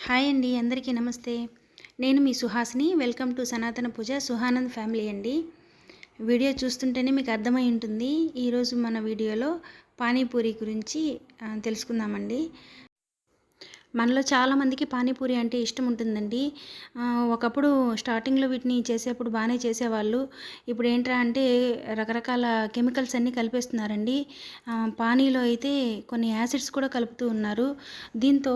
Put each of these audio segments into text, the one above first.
Hi అండి, అందరికీ నమస్తే. నేను మీ సుహాసిని. వెల్కమ్ టు సనాతన పూజ సుహానంద్ ఫ్యామిలీ అండి. వీడియో చూస్తుంటేనే మీకు అర్థమై ఉంటుంది. ఈరోజు మన వీడియోలో పానీపూరి గురించి తెలుసుకుందామండి. మనలో చాలామందికి పానీపూరి అంటే ఇష్టం ఉంటుందండి. ఒకప్పుడు స్టార్టింగ్లో వీటిని చేసేప్పుడు బాగానే చేసేవాళ్ళు. ఇప్పుడు ఏంట్రా అంటే రకరకాల కెమికల్స్ అన్నీ కలిపేస్తున్నారండి. పానీలో అయితే కొన్ని యాసిడ్స్ కూడా కలుపుతూ ఉన్నారు. దీంతో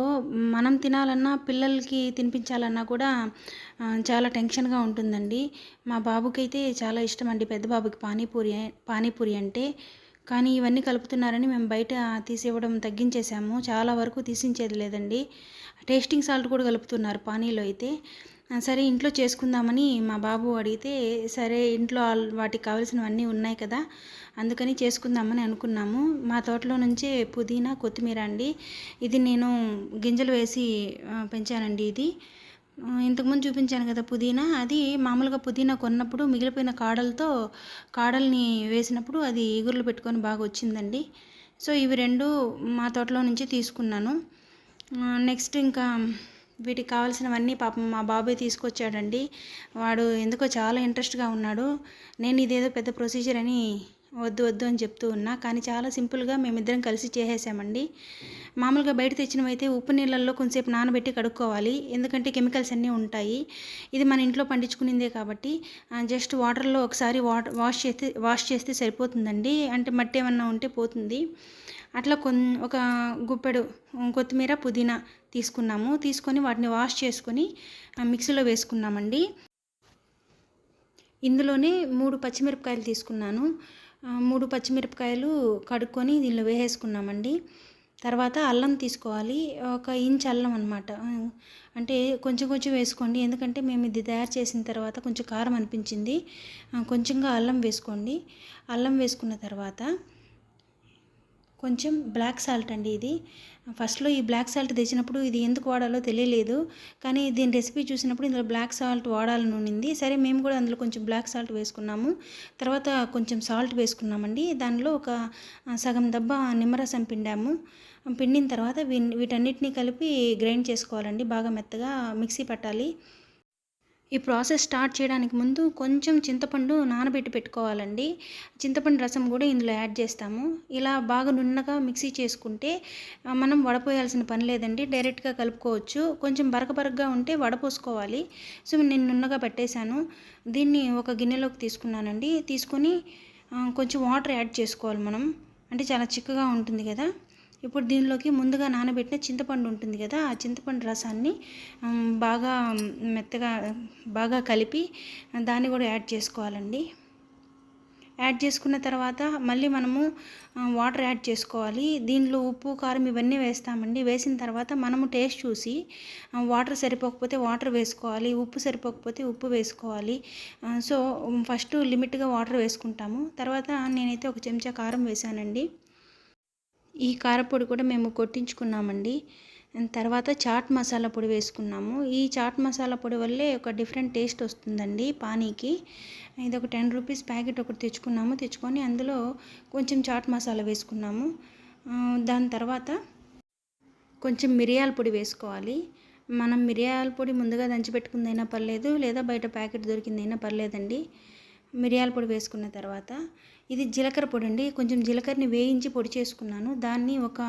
మనం తినాలన్నా పిల్లలకి తినిపించాలన్నా కూడా చాలా టెన్షన్గా ఉంటుందండి. మా బాబుకైతే చాలా ఇష్టం అండి, పెద్ద బాబుకి పానీపూరి అంటే. కానీ ఇవన్నీ కలుపుతున్నారని మేము బయట తీసివ్వడం తగ్గించేసాము. చాలా వరకు తీసించేది లేదండి. టేస్టింగ్ సాల్ట్ కూడా కలుపుతున్నారు పానీలో అయితే. సరే ఇంట్లో చేసుకుందామని మా బాబు అడిగితే, సరే ఇంట్లో వాటికి కావాల్సినవన్నీ ఉన్నాయి కదా, అందుకని చేసుకుందామని అనుకున్నాము. మా తోటలో నుంచే పుదీనా, కొత్తిమీర అండి. ఇది నేను గింజలు వేసి పెంచానండి. ఇది ఇంతకుముందు చూపించాను కదా పుదీనా, అది మామూలుగా పుదీనా కొన్నప్పుడు మిగిలిపోయిన కాడల్ని వేసినప్పుడు అది ఇగుర్లు పెట్టుకొని బాగా వచ్చిందండి. సో ఇవి రెండు మా తోటలో నుంచి తీసుకున్నాను. నెక్స్ట్ ఇంకా వీటికి కావాల్సినవన్నీ పాపం మా బాబాయ్ తీసుకొచ్చాడండి. వాడు ఎందుకో చాలా ఇంట్రెస్ట్గా ఉన్నాడు. నేను ఇదేదో పెద్ద ప్రొసీజర్ అని వద్దు అని చెప్తూ ఉన్నా, కానీ చాలా సింపుల్గా మేమిద్దరం కలిసి చేసేసామండి. మామూలుగా బయట తెచ్చినవైతే ఉప్పు నీళ్ళల్లో కొంచెంసేపు నానబెట్టి కడుక్కోవాలి, ఎందుకంటే కెమికల్స్ అన్నీ ఉంటాయి. ఇది మన ఇంట్లో పండించుకునిందే కాబట్టి జస్ట్ వాటర్లో ఒకసారి వాష్ చేస్తే సరిపోతుందండి. అంటే మట్టి ఏమన్నా ఉంటే పోతుంది. అట్లా ఒక గుప్పెడు కొత్తిమీర, పుదీనా తీసుకొని వాటిని వాష్ చేసుకొని మిక్సీలో వేసుకున్నామండి. ఇందులోనే 3 పచ్చిమిరపకాయలు తీసుకున్నాను. 3 పచ్చిమిరపకాయలు కడుక్కొని దీనిలో వేసేసుకున్నామండి. తర్వాత అల్లం తీసుకోవాలి, 1 ఇంచ్ అల్లం అనమాట. అంటే కొంచెం వేసుకోండి, ఎందుకంటే మేము ఇది తయారు చేసిన తర్వాత కొంచెం కారం అనిపించింది. కొంచెంగా అల్లం వేసుకోండి. అల్లం వేసుకున్న తర్వాత కొంచెం బ్లాక్ సాల్ట్ అండి. ఇది ఫస్ట్లో ఈ బ్లాక్ సాల్ట్ తెచ్చినప్పుడు ఇది ఎందుకు వాడాలో తెలియలేదు, కానీ దీని రెసిపీ చూసినప్పుడు ఇందులో బ్లాక్ సాల్ట్ వాడాలని ఉండింది. సరే మేము కూడా అందులో కొంచెం బ్లాక్ సాల్ట్ వేసుకున్నాము. తర్వాత కొంచెం సాల్ట్ వేసుకున్నామండి. దానిలో ఒక సగం దబ్బ నిమ్మరసం పిండిన తర్వాత వీటన్నిటిని కలిపి గ్రైండ్ చేసుకోవాలండి. బాగా మెత్తగా మిక్సీ పట్టాలి. ఈ ప్రాసెస్ స్టార్ట్ చేయడానికి ముందు కొంచెం చింతపండు నానబెట్టి పెట్టుకోవాలండి. చింతపండు రసం కూడా ఇందులో యాడ్ చేస్తాము. ఇలా బాగా నున్నగా మిక్సీ చేసుకుంటే మనం వడపోయాల్సిన పని లేదండి, డైరెక్ట్గా కలుపుకోవచ్చు. కొంచెం బరకగా ఉంటే వడపోసుకోవాలి. సో నేను నున్నగా పెట్టేశాను. దీన్ని ఒక గిన్నెలోకి తీసుకున్నానండి. తీసుకొని కొంచెం వాటర్ యాడ్ చేసుకోవాలి మనం, అంటే చాలా చిక్కగా ఉంటుంది కదా. ఇప్పుడు దీనిలోకి ముందుగా నానబెట్టిన చింతపండు ఉంటుంది కదా, ఆ చింతపండు రసాన్ని బాగా మెత్తగా బాగా కలిపి దాన్ని కూడా యాడ్ చేసుకోవాలండి. యాడ్ చేసుకున్న తర్వాత మళ్ళీ మనము వాటర్ యాడ్ చేసుకోవాలి. దీనిలో ఉప్పు, కారం ఇవన్నీ వేస్తామండి. వేసిన తర్వాత మనము టేస్ట్ చూసి వాటర్ సరిపోకపోతే వాటర్ వేసుకోవాలి, ఉప్పు సరిపోకపోతే ఉప్పు వేసుకోవాలి. సో ఫస్ట్ లిమిట్గా వాటర్ వేసుకుంటాము. తర్వాత నేనైతే 1 చెంచా కారం వేసానండి. ఈ కారపొడి కూడా మేము కొట్టించుకున్నామండి. తర్వాత చాట్ మసాలా పొడి వేసుకున్నాము. ఈ చాట్ మసాలా పొడి వల్లే ఒక డిఫరెంట్ టేస్ట్ వస్తుందండి పానీకి. ఇది ఒక 10 రూపీస్ ప్యాకెట్ ఒకటి తెచ్చుకొని అందులో కొంచెం చాట్ మసాలా వేసుకున్నాము. దాని తర్వాత కొంచెం మిరియాల పొడి వేసుకోవాలి. మనం మిరియాల పొడి ముందుగా దంచిపెట్టుకుందైనా పర్లేదు, లేదా బయట ప్యాకెట్ దొరికిందైనా పర్లేదండి. మిరియాల పొడి వేసుకున్న తర్వాత ఇది జీలకర్ర పొడి అండి. కొంచెం జీలకర్రని వేయించి పొడి చేసుకున్నాను. దాన్ని ఒక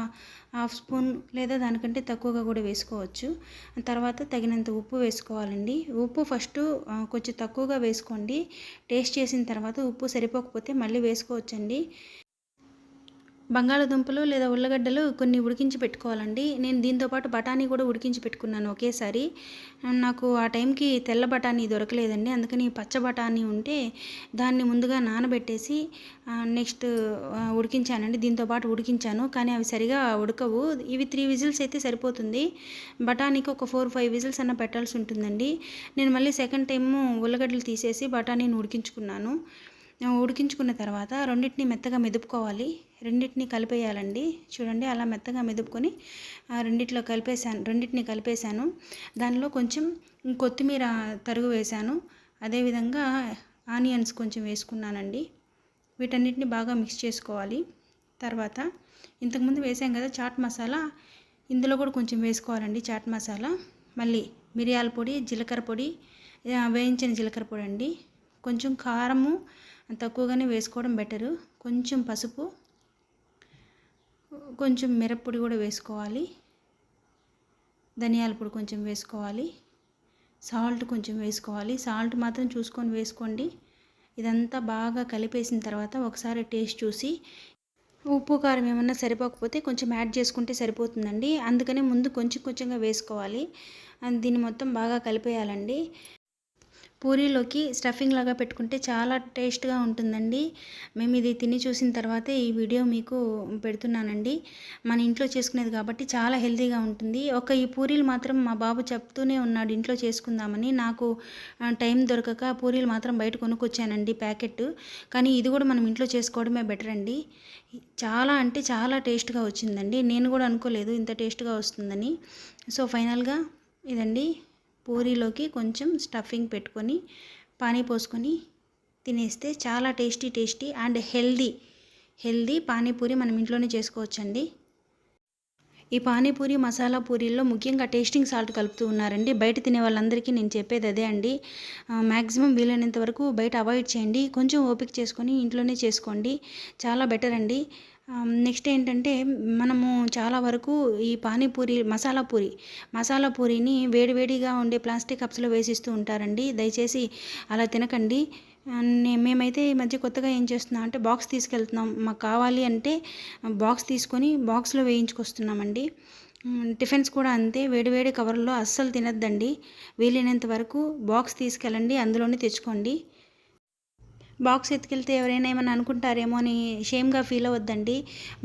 1/2 స్పూన్ లేదా దానికంటే తక్కువగా కూడా వేసుకోవచ్చు. తర్వాత తగినంత ఉప్పు వేసుకోవాలండి. ఉప్పు ఫస్ట్ కొంచెం తక్కువగా వేసుకోండి. టేస్ట్ చేసిన తర్వాత ఉప్పు సరిపోకపోతే మళ్ళీ వేసుకోవచ్చండి. బంగాళదుంపలు లేదా ఉల్లగడ్డలు కొన్ని ఉడికించి పెట్టుకోవాలండి. నేను దీంతోపాటు బఠానీ కూడా ఉడికించి పెట్టుకున్నాను ఒకేసారి. నాకు ఆ టైంకి తెల్ల బఠానీ దొరకలేదండి, అందుకని పచ్చ బఠానీ ఉంటే దాన్ని ముందుగా నానబెట్టేసి నెక్స్ట్ ఉడికించానండి. దీంతోపాటు ఉడికించాను, కానీ అవి సరిగా ఉడకవు. ఇవి 3 విజిల్స్ అయితే సరిపోతుంది. బఠానీకి ఒక 4-5 విజిల్స్ అన్న పెట్టాల్సి ఉంటుందండి. నేను మళ్ళీ సెకండ్ టైము ఉల్లగడ్డలు తీసేసి బఠానీని ఉడికించుకున్నాను. ఉడికించుకున్న తర్వాత రెండింటిని మెత్తగా మెదుపుకోవాలి. రెండింటిని కలిపేయాలండి. చూడండి, అలా మెత్తగా మెదుపుకొని రెండింటిని కలిపేశాను. దానిలో కొంచెం కొత్తిమీర తరుగు వేశాను. అదేవిధంగా ఆనియన్స్ కొంచెం వేసుకున్నానండి. వీటన్నిటిని బాగా మిక్స్ చేసుకోవాలి. తర్వాత ఇంతకుముందు వేసాం కదా చాట్ మసాలా, ఇందులో కూడా కొంచెం వేసుకోవాలండి చాట్ మసాలా. మళ్ళీ మిరియాల పొడి, జీలకర్ర పొడి, వేయించిన జీలకర్ర పొడి అండి. కొంచెం కారము తక్కువగానే వేసుకోవడం బెటరు. కొంచెం పసుపు, కొంచెం మిరప్పొడి కూడా వేసుకోవాలి. ధనియాల పొడి కొంచెం వేసుకోవాలి. సాల్ట్ కొంచెం వేసుకోవాలి. సాల్ట్ మాత్రం చూసుకొని వేసుకోండి. ఇదంతా బాగా కలిపేసిన తర్వాత ఒకసారి టేస్ట్ చూసి ఉప్పు కారం ఏమన్నా సరిపోకపోతే కొంచెం యాడ్ చేసుకుంటే సరిపోతుందండి. అందుకని ముందు కొంచెం కొంచెంగా వేసుకోవాలి. దీన్ని మొత్తం బాగా కలిపేయాలండి. పూరీలోకి స్టఫింగ్ లాగా పెట్టుకుంటే చాలా టేస్ట్గా ఉంటుందండి. మేము ఇది తిని చూసిన తర్వాతే ఈ వీడియో మీకు పెడుతున్నానండి. మన ఇంట్లో చేసుకునేది కాబట్టి చాలా హెల్తీగా ఉంటుంది. ఈ పూరీలు మాత్రం మా బాబు చెప్తూనే ఉన్నాడు ఇంట్లో చేసుకుందామని. నాకు టైం దొరకక పూరీలు మాత్రం బయట కొనుక్కొచ్చానండి ప్యాకెట్. కానీ ఇది కూడా మనం ఇంట్లో చేసుకోవడమే బెటర్ అండి. చాలా అంటే చాలా టేస్ట్గా వచ్చిందండి. నేను కూడా అనుకోలేదు ఇంత టేస్ట్గా వస్తుందని. సో ఫైనల్గా ఇదండి, పూరీలోకి కొంచెం స్టఫింగ్ పెట్టుకొని పానీ పోసుకొని తినేస్తే చాలా టేస్టీ అండ్ హెల్దీ పానీపూరి మనం ఇంట్లోనే చేసుకోవచ్చండి. ఈ పానీపూరి, మసాలా పూరీల్లో ముఖ్యంగా టేస్టింగ్ సాల్ట్ కలుపుతూ ఉన్నారండి. బయట తినే వాళ్ళందరికీ నేను చెప్పేది అదే అండి. మ్యాక్సిమం వీలైనంత వరకు బయట అవాయిడ్ చేయండి. కొంచెం ఓపిక చేసుకొని ఇంట్లోనే చేసుకోండి, చాలా బెటర్ అండి. నెక్స్ట్ ఏంటంటే మనము చాలా వరకు ఈ పానీపూరి, మసాలా పూరీని వేడివేడిగా ఉండే ప్లాస్టిక్ కప్స్లో వేసిస్తూ ఉంటారండి. దయచేసి అలా తినకండి. మేమైతే ఈ మధ్య కొత్తగా ఏం చేస్తున్నాం అంటే బాక్స్ తీసుకెళ్తున్నాం. మాకు కావాలి అంటే బాక్స్ తీసుకొని బాక్స్లో వేయించుకొస్తున్నామండి. టిఫిన్స్ కూడా అంతే, వేడివేడి కవర్లో అస్సలు తినద్దండి. వీలైనంత వరకు బాక్స్ తీసుకెళ్ళండి, అందులోనే తెచ్చుకోండి. బాక్స్ ఎత్తుకెళ్తే ఎవరైనా ఏమైనా అనుకుంటారేమో అని షేమ్గా ఫీల్ అవ్వద్దండి.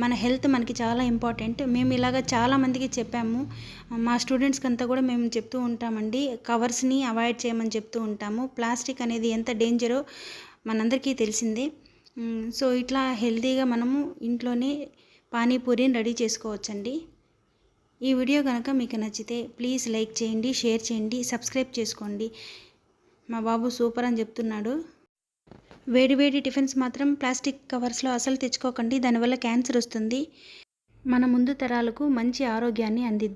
మన హెల్త్ మనకి చాలా ఇంపార్టెంట్. మేము ఇలాగ చాలామందికి చెప్పాము. మా స్టూడెంట్స్కి అంతా కూడా మేము చెప్తూ ఉంటామండి. కవర్స్ని అవాయిడ్ చేయమని చెప్తూ ఉంటాము. ప్లాస్టిక్ అనేది ఎంత డేంజరో మనందరికీ తెలిసిందే. సో ఇట్లా హెల్తీగా మనము ఇంట్లోనే పానీపూరిని రెడీ చేసుకోవచ్చండి. ఈ వీడియో కనుక మీకు నచ్చితే ప్లీజ్ లైక్ చేయండి, షేర్ చేయండి, సబ్స్క్రైబ్ చేసుకోండి. మా బాబు సూపర్ అని చెప్తున్నాడు. వేడి టిఫిన్స్ మాత్రం ప్లాస్టిక్ కవర్స్లో అసలు తెచ్చుకోకండి. దానివల్ల క్యాన్సర్ వస్తుంది. మన ముందు తరాలకు మంచి ఆరోగ్యాన్ని అందిద్దాం.